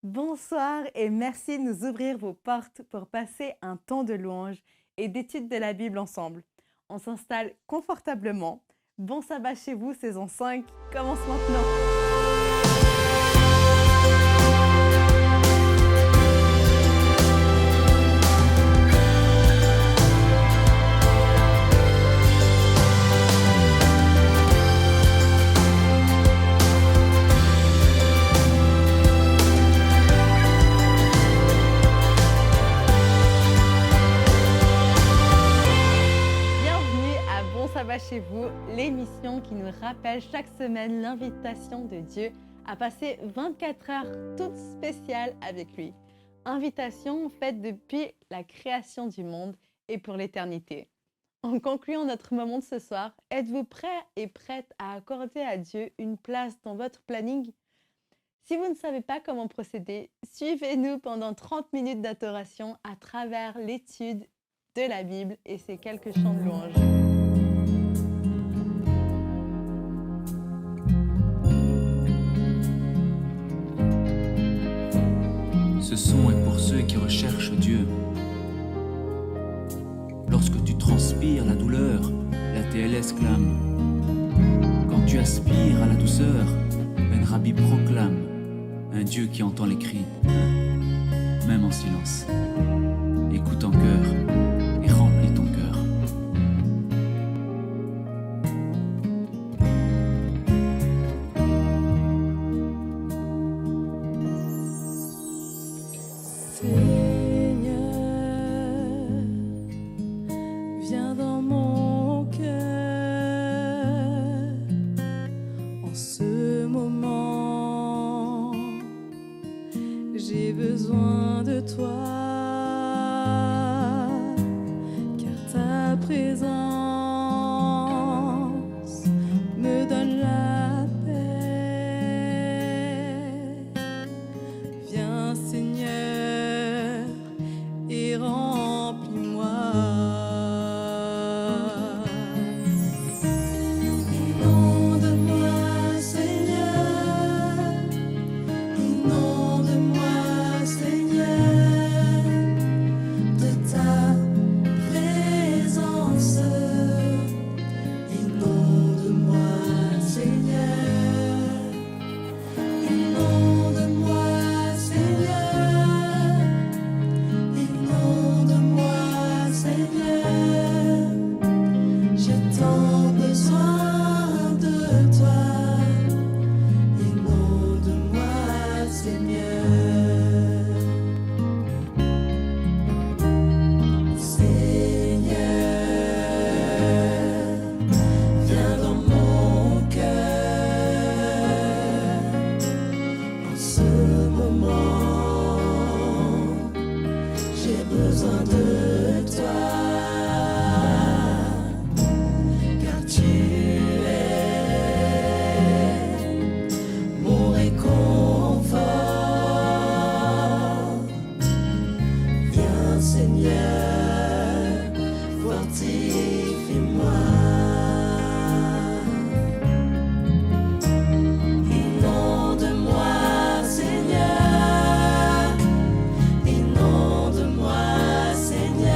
Bonsoir et merci de nous ouvrir vos portes pour passer un temps de louange et d'étude de la Bible ensemble. On s'installe confortablement. Bon sabbat chez vous, saison 5 commence maintenant. Bienvenue à Bon Sabbat chez vous, l'émission qui nous rappelle chaque semaine l'invitation de Dieu à passer 24 heures toutes spéciales avec lui. Invitation faite depuis la création du monde et pour l'éternité. En concluant notre moment de ce soir, êtes-vous prêts et prêtes à accorder à Dieu une place dans votre planning? Si vous ne savez pas comment procéder, suivez-nous pendant 30 minutes d'adoration à travers l'étude de la Bible et ses quelques chants de louange. Ce son est pour ceux qui recherchent Dieu. Lorsque tu transpires la douleur, la TLS clame. Quand tu aspires à la douceur, Ben Rabbi proclame un Dieu qui entend les cris, même en silence. Écoute en cœur et remplis ton cœur. Seigneur, viens dans mon cœur. En ce moment, j'ai besoin de toi, car ta présence me donne la paix. Viens Seigneur et remplis-moi. Inonde-moi Seigneur, inonde-moi Seigneur de ta présence. Inonde-moi Seigneur, inonde-moi Seigneur, inonde-moi Seigneur, j'ai tant besoin de toi, inonde-moi Seigneur. Seigneur, viens dans mon cœur. En ce moment, j'ai besoin de toi, car tu es mon réconfort. Viens Seigneur, fortifie-moi. Inonde-moi Seigneur, inonde-moi Seigneur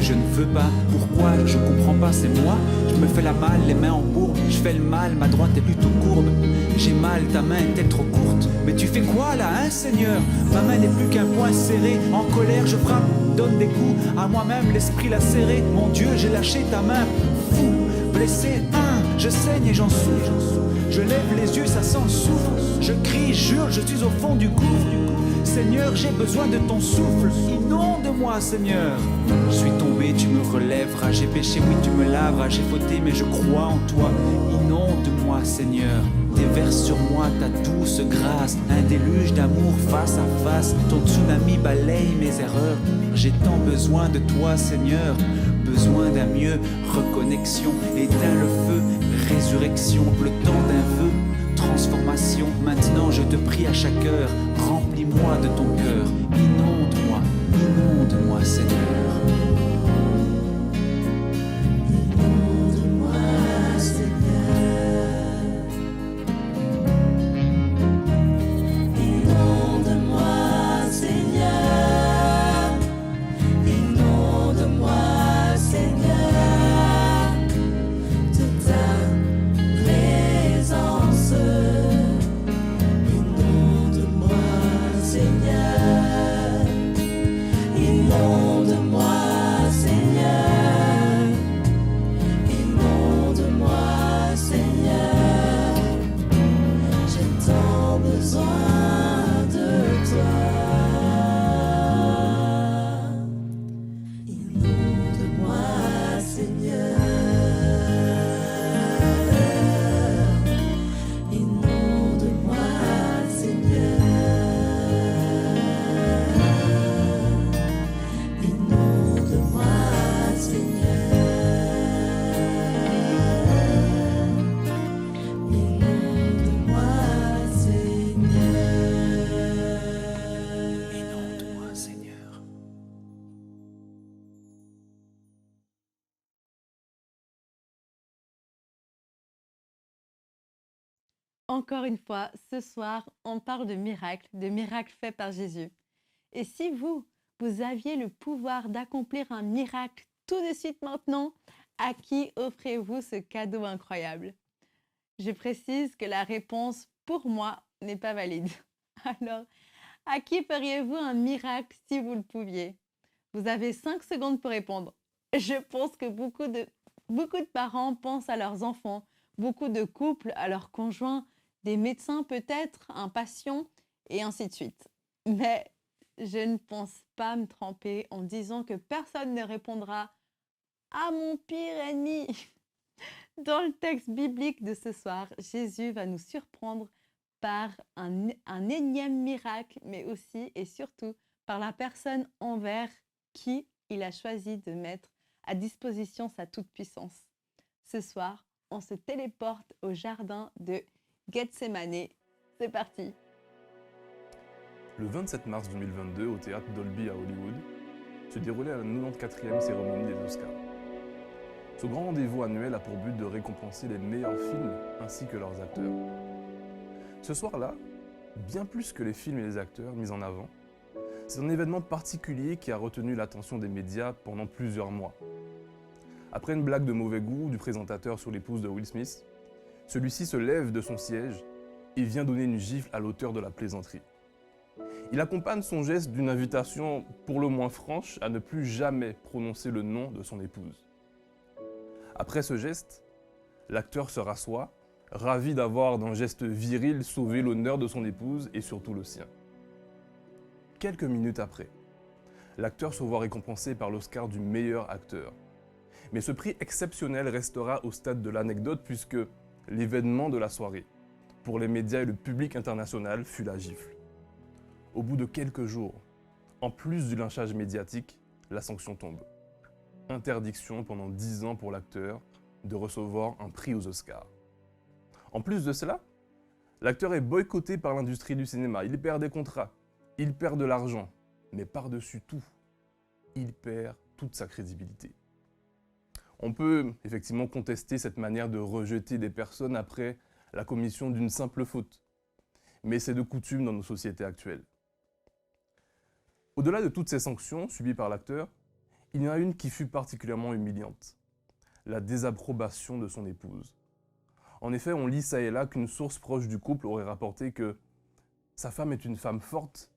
je ne veux pas. Pourquoi? Je comprends pas, c'est moi. Je me fais la malle, les mains en bourbe. Je fais le mal, ma droite est plutôt courbe. J'ai mal, ta main est-elle trop courte? Mais tu fais quoi là, hein, Seigneur? Ma main n'est plus qu'un poing serré. En colère, je frappe, donne des coups à moi-même, l'esprit lacéré. Mon Dieu, j'ai lâché ta main. Fou, blessé, je saigne et j'en souffre. Je lève les yeux, ça sent le souffle. Je crie, jure, je suis au fond du gouffre. Seigneur, j'ai besoin de ton souffle. Inonde-moi, Seigneur. Je suis tombé, tu me relèveras. J'ai péché, oui, tu me laveras. J'ai fauté, mais je crois en toi. Inonde-moi, Seigneur. Déverse sur moi ta douce grâce. Un déluge d'amour face à face. Ton tsunami balaye mes erreurs. J'ai tant besoin de toi, Seigneur. Besoin d'un mieux, reconnexion. Éteins le feu, résurrection. Le temps d'un vœu, transformation. Maintenant je te prie à chaque heure. Remplis-moi de ton cœur. Inonde-moi, inonde-moi, Seigneur. Inonde-moi, Seigneur. Inonde-moi, Seigneur. Inonde-moi, Seigneur, de ta présence. Inonde-moi, Seigneur. Inonde-moi, Seigneur. Inonde-moi, Seigneur. J'ai tant besoin de toi. Inonde-moi, Seigneur. Inonde-moi, Seigneur. Inonde-moi, Inonde-moi, Seigneur. Encore une fois, ce soir, on parle de miracles faits par Jésus. Et si vous aviez le pouvoir d'accomplir un miracle tout de suite maintenant, à qui offrez-vous ce cadeau incroyable? Je précise que la réponse, pour moi, n'est pas valide. Alors, à qui feriez-vous un miracle si vous le pouviez? Vous avez 5 secondes pour répondre. Je pense que beaucoup de parents pensent à leurs enfants, beaucoup de couples à leurs conjoints, des médecins peut-être, un patient, et ainsi de suite. Mais je ne pense pas me tromper en disant que personne ne répondra à mon pire ennemi. Dans le texte biblique de ce soir, Jésus va nous surprendre par un énième miracle, mais aussi et surtout par la personne envers qui il a choisi de mettre à disposition sa toute-puissance. Ce soir, on se téléporte au jardin de Gethsémane. C'est parti. Le 27 mars 2022, au théâtre Dolby à Hollywood, se déroulait la 94e cérémonie des Oscars. Ce grand rendez-vous annuel a pour but de récompenser les meilleurs films ainsi que leurs acteurs. Ce soir-là, bien plus que les films et les acteurs mis en avant, c'est un événement particulier qui a retenu l'attention des médias pendant plusieurs mois. Après une blague de mauvais goût du présentateur sur l'épouse de Will Smith, celui-ci se lève de son siège et vient donner une gifle à l'auteur de la plaisanterie. Il accompagne son geste d'une invitation pour le moins franche à ne plus jamais prononcer le nom de son épouse. Après ce geste, l'acteur se rassoit, ravi d'avoir d'un geste viril sauvé l'honneur de son épouse et surtout le sien. Quelques minutes après, l'acteur se voit récompensé par l'Oscar du meilleur acteur. Mais ce prix exceptionnel restera au stade de l'anecdote puisque l'événement de la soirée, pour les médias et le public international, fut la gifle. Au bout de quelques jours, en plus du lynchage médiatique, la sanction tombe. Interdiction pendant 10 ans pour l'acteur de recevoir un prix aux Oscars. En plus de cela, l'acteur est boycotté par l'industrie du cinéma. Il perd des contrats, il perd de l'argent, mais par-dessus tout, il perd toute sa crédibilité. On peut effectivement contester cette manière de rejeter des personnes après la commission d'une simple faute, mais c'est de coutume dans nos sociétés actuelles. Au-delà de toutes ces sanctions subies par l'acteur, il y en a une qui fut particulièrement humiliante, la désapprobation de son épouse. En effet, on lit ça et là qu'une source proche du couple aurait rapporté que sa femme est une femme forte,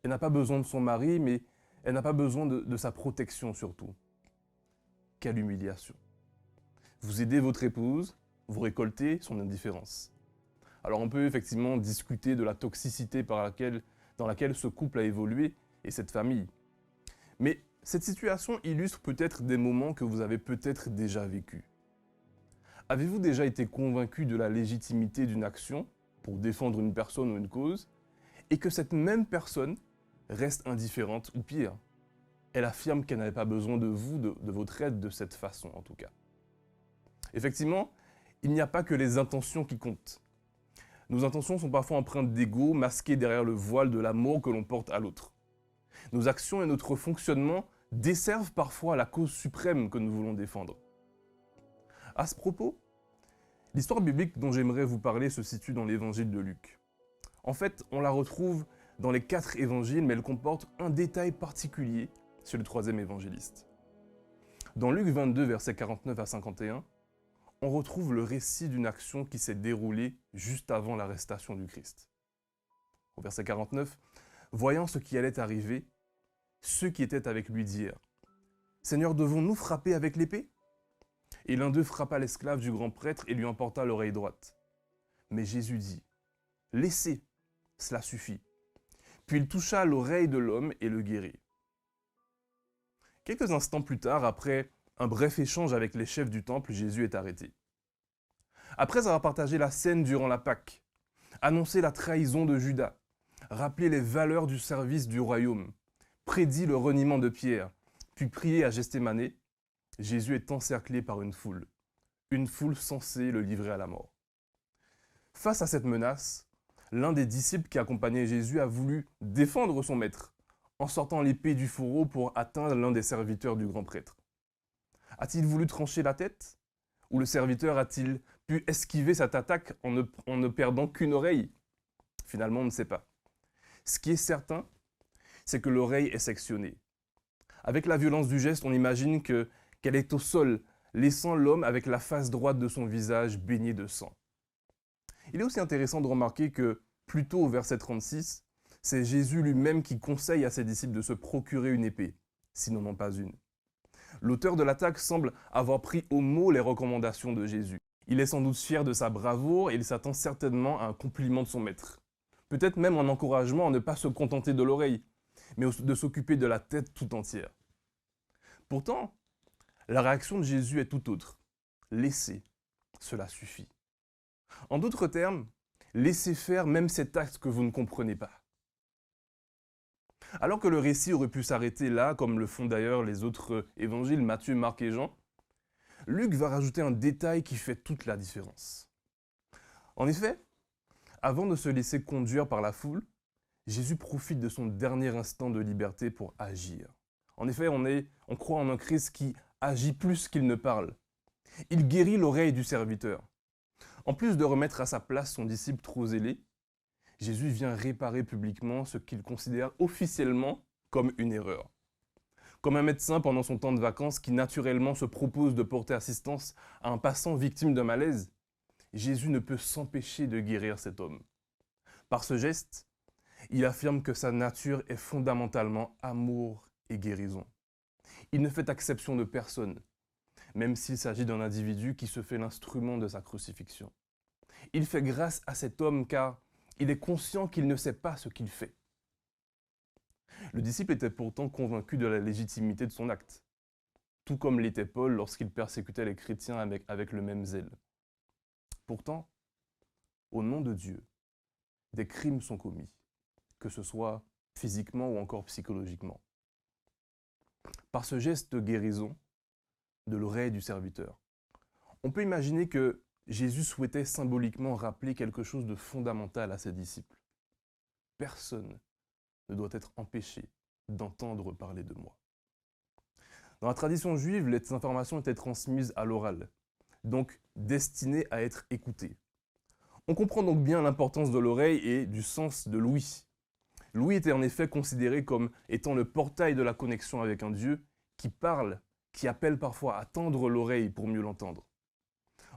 elle n'a pas besoin de son mari, mais elle n'a pas besoin de sa protection surtout. Quelle humiliation. Vous aidez votre épouse, vous récoltez son indifférence. Alors on peut effectivement discuter de la toxicité dans laquelle ce couple a évolué et cette famille. Mais cette situation illustre peut-être des moments que vous avez peut-être déjà vécus. Avez-vous déjà été convaincu de la légitimité d'une action pour défendre une personne ou une cause et que cette même personne reste indifférente ou pire, elle affirme qu'elle n'avait pas besoin de vous, de votre aide de cette façon en tout cas. Effectivement, il n'y a pas que les intentions qui comptent. Nos intentions sont parfois empreintes d'ego, masquées derrière le voile de l'amour que l'on porte à l'autre. Nos actions et notre fonctionnement desservent parfois la cause suprême que nous voulons défendre. À ce propos, l'histoire biblique dont j'aimerais vous parler se situe dans l'évangile de Luc. En fait, on la retrouve dans les 4 évangiles, mais elle comporte un détail particulier sur le 3e évangéliste. Dans Luc 22, versets 49 à 51, on retrouve le récit d'une action qui s'est déroulée juste avant l'arrestation du Christ. Au verset 49, « Voyant ce qui allait arriver, ceux qui étaient avec lui dirent « Seigneur, devons-nous frapper avec l'épée ?» Et l'un d'eux frappa l'esclave du grand prêtre et lui emporta l'oreille droite. Mais Jésus dit « Laissez, cela suffit. » Puis il toucha l'oreille de l'homme et le guérit. Quelques instants plus tard, après un bref échange avec les chefs du temple, Jésus est arrêté. Après avoir partagé la scène durant la Pâque, annoncé la trahison de Judas, rappelé les valeurs du service du royaume, prédit le reniement de Pierre, puis prié à Gethsémanée, Jésus est encerclé par une foule censée le livrer à la mort. Face à cette menace, l'un des disciples qui accompagnait Jésus a voulu défendre son maître en sortant l'épée du fourreau pour atteindre l'un des serviteurs du grand prêtre. A-t-il voulu trancher la tête? Ou le serviteur a-t-il pu esquiver cette attaque en ne perdant qu'une oreille? Finalement, on ne sait pas. Ce qui est certain, c'est que l'oreille est sectionnée. Avec la violence du geste, on imagine qu'elle est au sol, laissant l'homme avec la face droite de son visage baignée de sang. Il est aussi intéressant de remarquer que, plus tôt au verset 36, c'est Jésus lui-même qui conseille à ses disciples de se procurer une épée, sinon non pas une. L'auteur de l'attaque semble avoir pris au mot les recommandations de Jésus. Il est sans doute fier de sa bravoure et il s'attend certainement à un compliment de son maître. Peut-être même un encouragement à ne pas se contenter de l'oreille, mais de s'occuper de la tête tout entière. Pourtant, la réaction de Jésus est tout autre. Laissez, cela suffit. En d'autres termes, laissez faire même cet acte que vous ne comprenez pas. Alors que le récit aurait pu s'arrêter là, comme le font d'ailleurs les autres évangiles, Matthieu, Marc et Jean, Luc va rajouter un détail qui fait toute la différence. En effet, avant de se laisser conduire par la foule, Jésus profite de son dernier instant de liberté pour agir. En effet, on croit en un Christ qui agit plus qu'il ne parle. Il guérit l'oreille du serviteur. En plus de remettre à sa place son disciple trop zélé, Jésus vient réparer publiquement ce qu'il considère officiellement comme une erreur. Comme un médecin pendant son temps de vacances qui naturellement se propose de porter assistance à un passant victime d'un malaise, Jésus ne peut s'empêcher de guérir cet homme. Par ce geste, il affirme que sa nature est fondamentalement amour et guérison. Il ne fait exception de personne, même s'il s'agit d'un individu qui se fait l'instrument de sa crucifixion. Il fait grâce à cet homme car il est conscient qu'il ne sait pas ce qu'il fait. Le disciple était pourtant convaincu de la légitimité de son acte, tout comme l'était Paul lorsqu'il persécutait les chrétiens avec le même zèle. Pourtant, au nom de Dieu, des crimes sont commis, que ce soit physiquement ou encore psychologiquement. Par ce geste de guérison de l'oreille du serviteur, on peut imaginer que Jésus souhaitait symboliquement rappeler quelque chose de fondamental à ses disciples. Personne ne doit être empêché d'entendre parler de moi. Dans la tradition juive, les informations étaient transmises à l'oral, donc destinées à être écoutées. On comprend donc bien l'importance de l'oreille et du sens de l'ouïe. L'ouïe était en effet considéré comme étant le portail de la connexion avec un Dieu qui parle, qui appelle parfois à tendre l'oreille pour mieux l'entendre.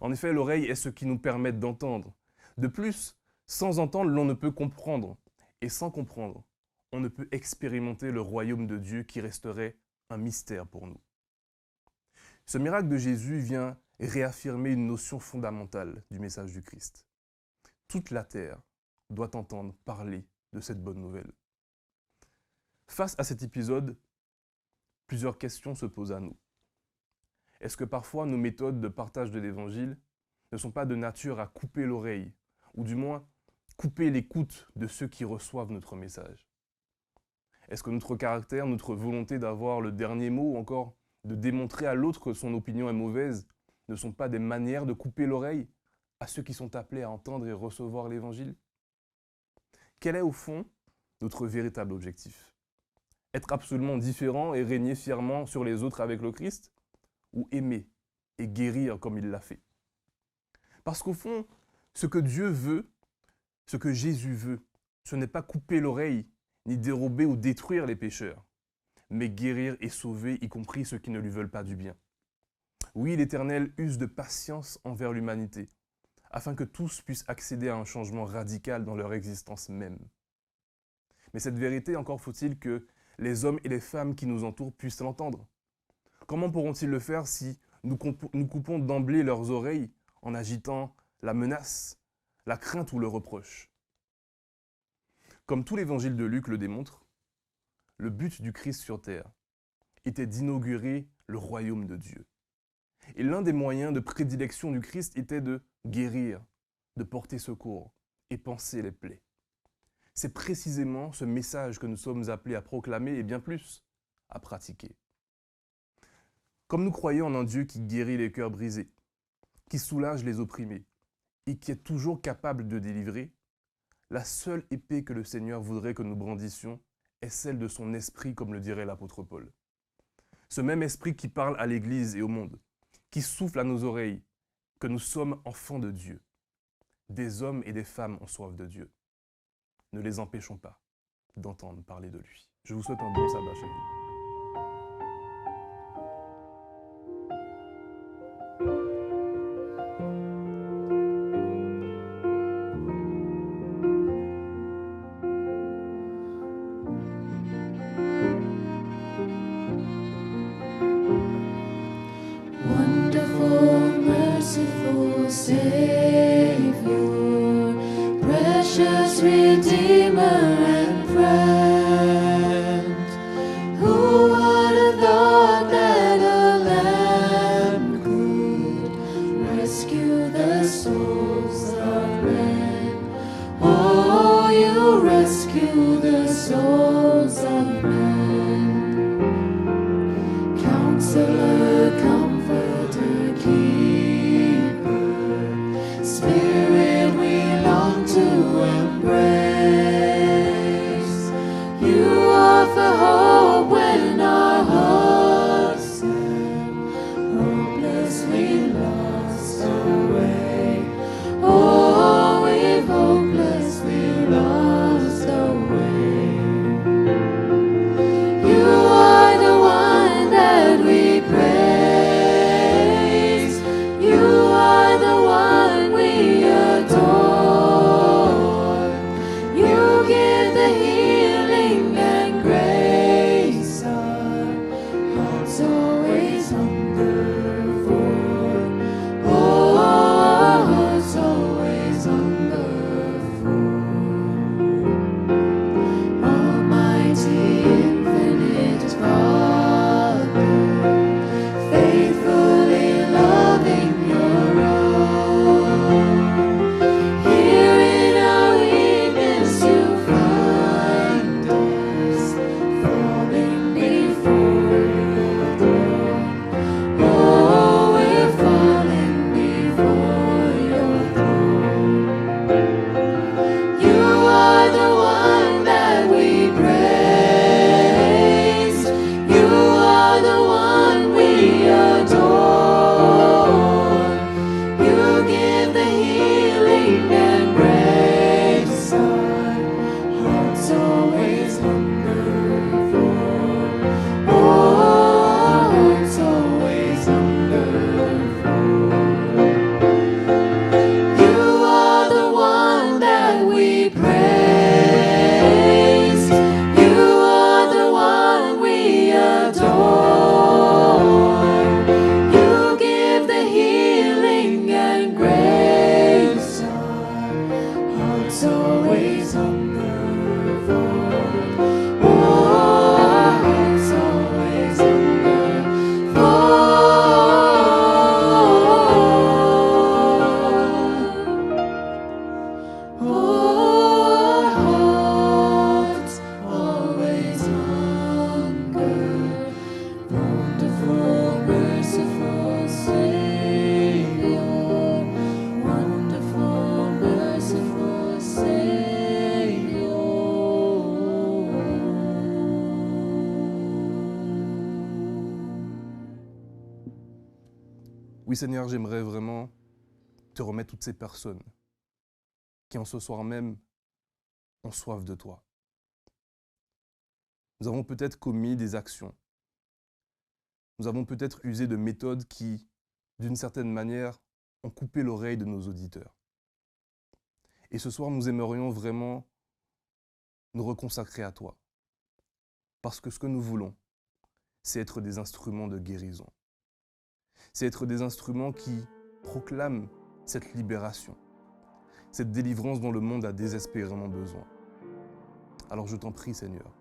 En effet, l'oreille est ce qui nous permet d'entendre. De plus, sans entendre, l'on ne peut comprendre. Et sans comprendre, on ne peut expérimenter le royaume de Dieu qui resterait un mystère pour nous. Ce miracle de Jésus vient réaffirmer une notion fondamentale du message du Christ. Toute la terre doit entendre parler de cette bonne nouvelle. Face à cet épisode, plusieurs questions se posent à nous. Est-ce que parfois nos méthodes de partage de l'Évangile ne sont pas de nature à couper l'oreille, ou du moins couper l'écoute de ceux qui reçoivent notre message? Est-ce que notre caractère, notre volonté d'avoir le dernier mot, ou encore de démontrer à l'autre que son opinion est mauvaise, ne sont pas des manières de couper l'oreille à ceux qui sont appelés à entendre et recevoir l'Évangile? Quel est au fond notre véritable objectif? Être absolument différent et régner fièrement sur les autres avec le Christ? Ou aimer et guérir comme il l'a fait? Parce qu'au fond, ce que Dieu veut, ce que Jésus veut, ce n'est pas couper l'oreille, ni dérober ou détruire les pécheurs, mais guérir et sauver, y compris ceux qui ne lui veulent pas du bien. Oui, l'Éternel use de patience envers l'humanité, afin que tous puissent accéder à un changement radical dans leur existence même. Mais cette vérité, encore faut-il que les hommes et les femmes qui nous entourent puissent l'entendre. Comment pourront-ils le faire si nous coupons d'emblée leurs oreilles en agitant la menace, la crainte ou le reproche? Comme tout l'évangile de Luc le démontre, le but du Christ sur terre était d'inaugurer le royaume de Dieu. Et l'un des moyens de prédilection du Christ était de guérir, de porter secours et panser les plaies. C'est précisément ce message que nous sommes appelés à proclamer et bien plus, à pratiquer. Comme nous croyons en un Dieu qui guérit les cœurs brisés, qui soulage les opprimés et qui est toujours capable de délivrer, la seule épée que le Seigneur voudrait que nous brandissions est celle de son esprit, comme le dirait l'apôtre Paul. Ce même esprit qui parle à l'Église et au monde, qui souffle à nos oreilles que nous sommes enfants de Dieu. Des hommes et des femmes ont soif de Dieu. Ne les empêchons pas d'entendre parler de lui. Je vous souhaite un bon sabbat, chérie. Wonderful, merciful Savior, precious Redeemer and friend, who would have thought that a lamb could rescue the souls of men? Oh, you rescue the souls of men. Counselor, Comforter, Keeper, Spirit we long to embrace. You offer hope when our hearts stand hopelessly lost away. Oh, we've hopelessly lost away. Oui Seigneur, j'aimerais vraiment te remettre toutes ces personnes qui en ce soir même ont soif de toi. Nous avons peut-être commis des actions. Nous avons peut-être usé de méthodes qui, d'une certaine manière, ont coupé l'oreille de nos auditeurs. Et ce soir, nous aimerions vraiment nous reconsacrer à toi. Parce que ce que nous voulons, c'est être des instruments de guérison. C'est être des instruments qui proclament cette libération, cette délivrance dont le monde a désespérément besoin. Alors je t'en prie, Seigneur,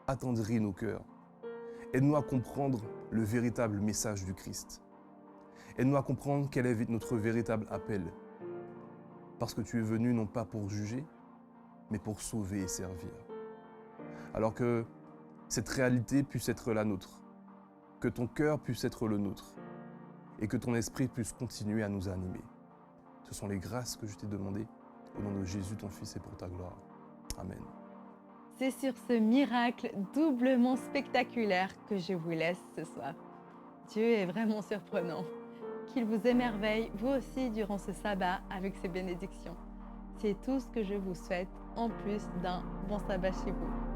attendris nos cœurs. Aide-nous à comprendre le véritable message du Christ. Aide-nous à comprendre quel est notre véritable appel. Parce que tu es venu non pas pour juger, mais pour sauver et servir. Alors que cette réalité puisse être la nôtre, que ton cœur puisse être le nôtre, et que ton esprit puisse continuer à nous animer. Ce sont les grâces que je t'ai demandées, au nom de Jésus, ton Fils, et pour ta gloire. Amen. C'est sur ce miracle doublement spectaculaire que je vous laisse ce soir. Dieu est vraiment surprenant. Qu'il vous émerveille, vous aussi, durant ce sabbat avec ses bénédictions. C'est tout ce que je vous souhaite, en plus d'un bon sabbat chez vous.